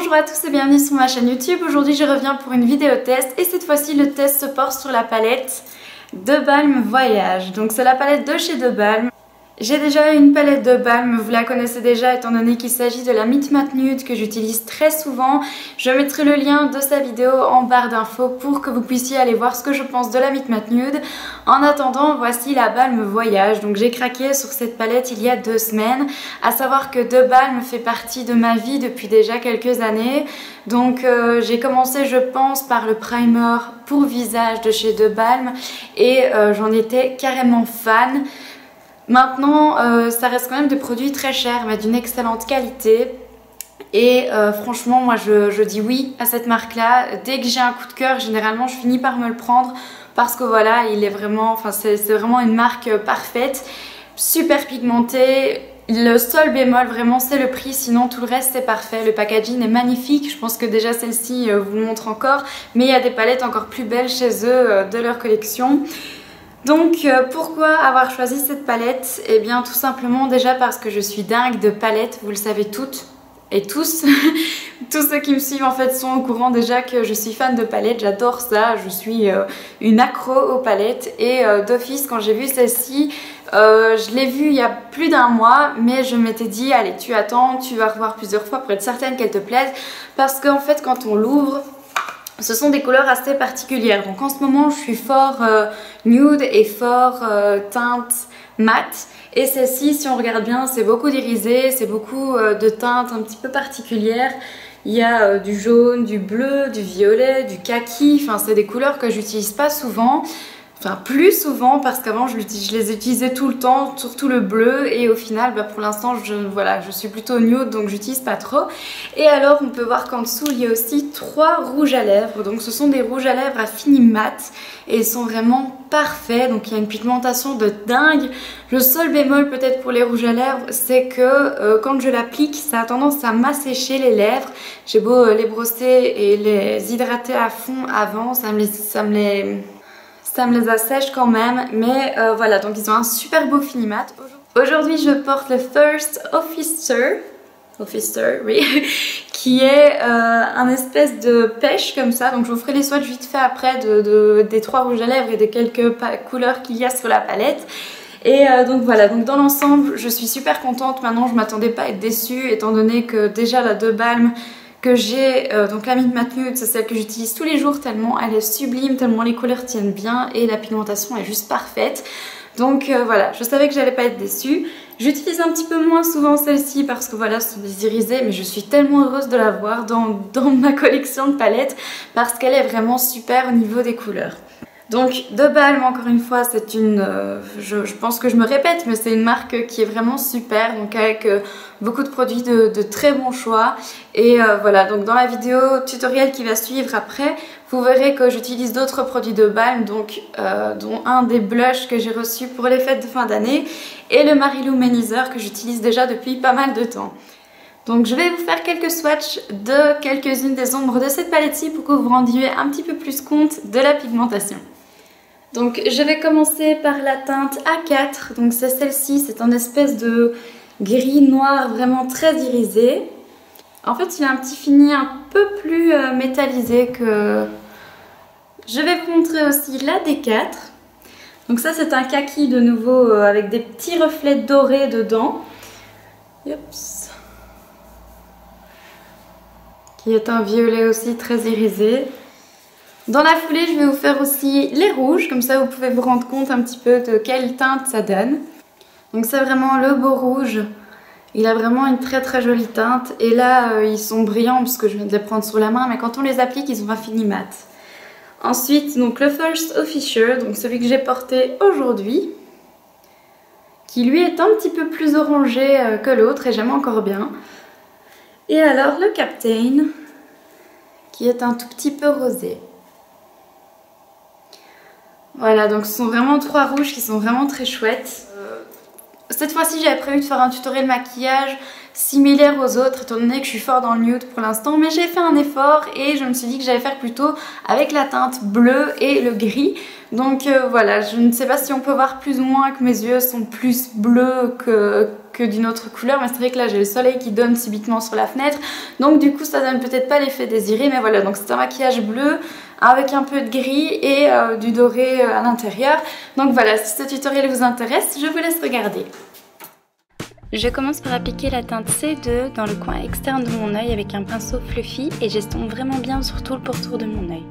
Bonjour à tous et bienvenue sur ma chaîne YouTube. Aujourd'hui je reviens pour une vidéo test et cette fois-ci le test se porte sur la palette De Balm Voyage. Donc c'est la palette de chez De Balm. J'ai déjà une palette De Balm, vous la connaissez déjà étant donné qu'il s'agit de la Meet Matte Nude que j'utilise très souvent. Je mettrai le lien de sa vidéo en barre d'infos pour que vous puissiez aller voir ce que je pense de la Meet Matte Nude. En attendant, voici la Balm Voyage. Donc j'ai craqué sur cette palette il y a 2 semaines. À savoir que De Balm fait partie de ma vie depuis déjà quelques années. Donc j'ai commencé je pense par le primer pour visage de chez De Balm et j'en étais carrément fan. Maintenant, ça reste quand même des produits très chers mais d'une excellente qualité. Et franchement, moi je dis oui à cette marque-là. Dès que j'ai un coup de cœur, généralement je finis par me le prendre parce que voilà, il est vraiment, enfin c'est vraiment une marque parfaite, super pigmentée. Le seul bémol vraiment c'est le prix, sinon tout le reste c'est parfait. Le packaging est magnifique, je pense que déjà celle-ci vous le montre encore, mais il y a des palettes encore plus belles chez eux de leur collection. Donc pourquoi avoir choisi cette palette? Eh bien tout simplement déjà parce que je suis dingue de palettes, vous le savez toutes et tous. Tous ceux qui me suivent en fait sont au courant déjà que je suis fan de palettes, j'adore ça, je suis une accro aux palettes et d'office quand j'ai vu celle-ci, je l'ai vue il y a plus d'un mois mais je m'étais dit allez tu attends, tu vas revoir plusieurs fois pour être certaine qu'elle te plaise parce qu'en fait quand on l'ouvre, ce sont des couleurs assez particulières. Donc en ce moment je suis fort nude et fort teinte mat. Et celle-ci, si on regarde bien, c'est beaucoup d'irisé, c'est beaucoup de teintes un petit peu particulières. Il y a du jaune, du bleu, du violet, du kaki. Enfin c'est des couleurs que j'utilise pas souvent. Enfin plus souvent parce qu'avant je les utilisais tout le temps, surtout le bleu et au final bah, pour l'instant voilà, je suis plutôt nude donc j'utilise pas trop. Et alors on peut voir qu'en dessous il y a aussi 3 rouges à lèvres, donc ce sont des rouges à lèvres à fini mat et ils sont vraiment parfaits, donc il y a une pigmentation de dingue. Le seul bémol peut-être pour les rouges à lèvres c'est que quand je l'applique ça a tendance à m'assécher les lèvres. J'ai beau les brosser et les hydrater à fond avant, ça me les assèche quand même, mais voilà, donc ils ont un super beau fini mat. Aujourd'hui je porte le First Officer, oui, qui est un espèce de pêche comme ça, donc je vous ferai les swatchs vite fait après des 3 rouges à lèvres et des quelques couleurs qu'il y a sur la palette. Et donc voilà, donc dans l'ensemble je suis super contente. Maintenant je m'attendais pas à être déçue étant donné que déjà la De Balm que j'ai, donc la Meet Matte Nude, c'est celle que j'utilise tous les jours tellement elle est sublime, tellement les couleurs tiennent bien et la pigmentation est juste parfaite. Donc voilà, je savais que j'allais pas être déçue. J'utilise un petit peu moins souvent celle-ci parce que voilà, ce sont des irisés, mais je suis tellement heureuse de l'avoir dans ma collection de palettes parce qu'elle est vraiment super au niveau des couleurs. Donc De Balm, encore une fois, c'est une, je pense que je me répète, mais c'est une marque qui est vraiment super, donc avec beaucoup de produits de très bons choix. Et voilà, donc dans la vidéo tutoriel qui va suivre après, vous verrez que j'utilise d'autres produits De Balm, donc dont un des blushs que j'ai reçus pour les fêtes de fin d'année et le Mary-Lou Manizer que j'utilise déjà depuis pas mal de temps. Donc je vais vous faire quelques swatchs de quelques-unes des ombres de cette palette-ci pour que vous vous rendiez un petit peu plus compte de la pigmentation. Donc je vais commencer par la teinte A4, donc c'est celle-ci, c'est un espèce de gris noir vraiment très irisé. En fait il a un petit fini un peu plus métallisé que... Je vais vous montrer aussi la D4. Donc ça c'est un kaki de nouveau avec des petits reflets dorés dedans. Yops. Qui est un violet aussi très irisé. Dans la foulée, je vais vous faire aussi les rouges, comme ça vous pouvez vous rendre compte un petit peu de quelle teinte ça donne. Donc c'est vraiment le beau rouge, il a vraiment une très très jolie teinte. Et là, ils sont brillants parce que je viens de les prendre sur la main, mais quand on les applique, ils ont un fini mat. Ensuite, donc le First Officer, donc celui que j'ai porté aujourd'hui, qui lui est un petit peu plus orangé que l'autre et j'aime encore bien. Et alors le Captain, qui est un tout petit peu rosé. Voilà, donc ce sont vraiment 3 rouges qui sont vraiment très chouettes. Cette fois-ci j'avais prévu de faire un tutoriel maquillage, similaire aux autres étant donné que je suis fort dans le nude pour l'instant, mais j'ai fait un effort et je me suis dit que j'allais faire plutôt avec la teinte bleue et le gris. Donc voilà, je ne sais pas si on peut voir plus ou moins que mes yeux sont plus bleus que d'une autre couleur, mais c'est vrai que là j'ai le soleil qui donne subitement sur la fenêtre, donc du coup ça donne peut-être pas l'effet désiré, mais voilà, donc c'est un maquillage bleu avec un peu de gris et du doré à l'intérieur. Donc voilà, si ce tutoriel vous intéresse, je vous laisse regarder. Je commence par appliquer la teinte C2 dans le coin externe de mon œil avec un pinceau fluffy et j'estompe vraiment bien sur tout le pourtour de mon œil.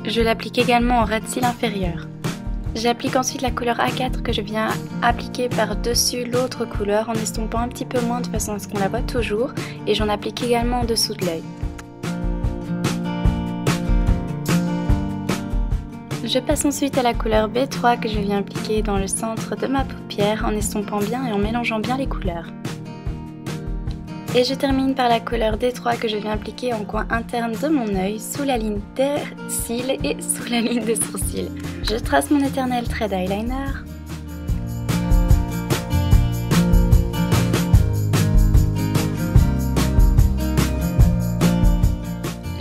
Je l'applique également au ras de cils inférieur. J'applique ensuite la couleur A4 que je viens appliquer par-dessus l'autre couleur en estompant un petit peu moins de façon à ce qu'on la voit toujours, et j'en applique également en dessous de l'œil. Je passe ensuite à la couleur B3 que je viens appliquer dans le centre de ma paupière en estompant bien et en mélangeant bien les couleurs. Et je termine par la couleur D3 que je viens appliquer en coin interne de mon œil, sous la ligne des cils et sous la ligne des sourcils. Je trace mon éternel trait d'eyeliner.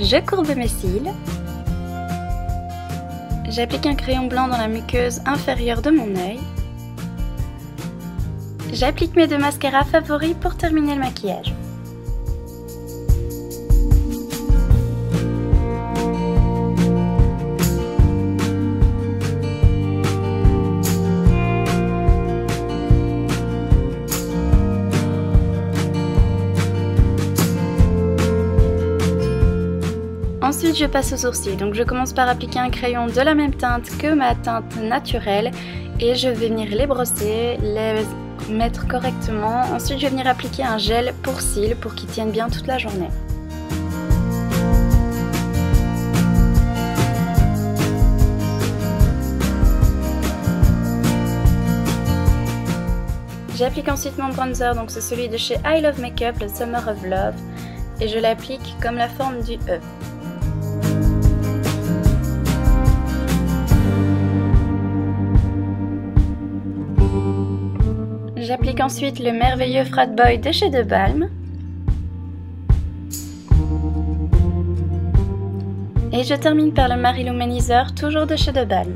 Je courbe mes cils. J'applique un crayon blanc dans la muqueuse inférieure de mon œil. J'applique mes deux mascaras favoris pour terminer le maquillage. Ensuite je passe aux sourcils, donc je commence par appliquer un crayon de la même teinte que ma teinte naturelle et je vais venir les brosser, les mettre correctement. Ensuite je vais venir appliquer un gel pour cils pour qu'ils tiennent bien toute la journée. J'applique ensuite mon bronzer, donc c'est celui de chez I Love Makeup, le Summer of Love, et je l'applique comme la forme du E. J'applique ensuite le merveilleux Frat Boy de chez De Balm. Et je termine par le Mariluminizer, toujours de chez De Balm.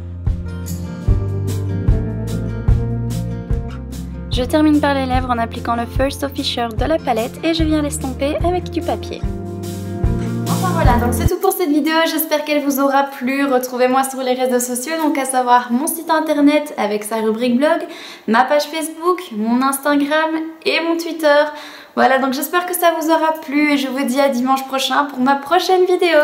Je termine par les lèvres en appliquant le First Officier de la palette et je viens l'estomper avec du papier. Enfin voilà, donc c'est tout pour cette vidéo, j'espère qu'elle vous aura plu. Retrouvez-moi sur les réseaux sociaux, donc à savoir mon site internet avec sa rubrique blog, ma page Facebook, mon Instagram et mon Twitter. Voilà, donc j'espère que ça vous aura plu et je vous dis à dimanche prochain pour ma prochaine vidéo.